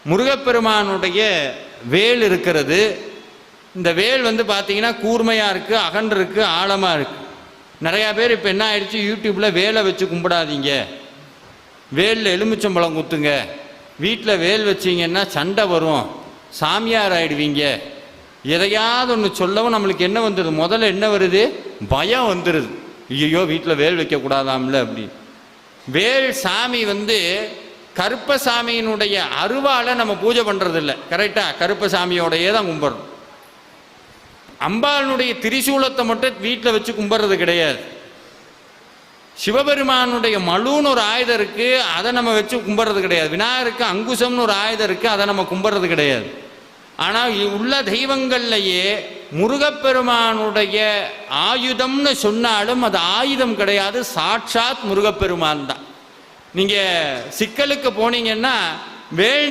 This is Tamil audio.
முருகப்பெருமானுடைய வேல் இருக்கிறது. இந்த வேல் வந்து பார்த்தீங்கன்னா கூர்மையாக இருக்குது, அகன்று இருக்குது, ஆழமாக இருக்குது. நிறையா பேர் இப்போ என்ன ஆயிடுச்சு, யூடியூப்பில் வேலை வச்சு கும்பிடாதீங்க, வேலில் எலுமிச்சம்பழம் குத்துங்க, வீட்டில் வேல் வச்சிங்கன்னா சண்டை வரும், சாமியார் ஆகிடுவீங்க, எதையாவது ஒன்று சொல்லவும் நம்மளுக்கு என்ன வந்துடுது, முதல்ல என்ன வருது, பயம் வந்துடுது. ஐயோ வீட்டில் வேல் வைக்கக்கூடாதாம்ல அப்படி. வேல் சாமி வந்து கருப்பசாமியினுடைய அருவாலை நம்ம பூஜை பண்ணுறதில்ல, கரெக்டாக கருப்பசாமியோடையே தான் கும்பிட்றோம். அம்பாளுடைய திரிசூலத்தை மட்டும் வீட்டில் வச்சு கும்பிட்றது கிடையாது. சிவபெருமானுடைய மழுன்னு ஒரு ஆயுதம் இருக்குது, அதை நம்ம வச்சு கும்பிட்றது கிடையாது. விநாயகருக்கு அங்குசம்னு ஒரு ஆயுதம் இருக்குது, அதை நம்ம கும்பிட்றது கிடையாது. ஆனால் உள்ள தெய்வங்கள்லையே முருகப்பெருமானுடைய ஆயுதம்னு சொன்னாலும் அது ஆயுதம் கிடையாது, சாட்சாத் முருகப்பெருமான் தான். நீங்கள் சிக்கலுக்கு போனீங்கன்னா வேல்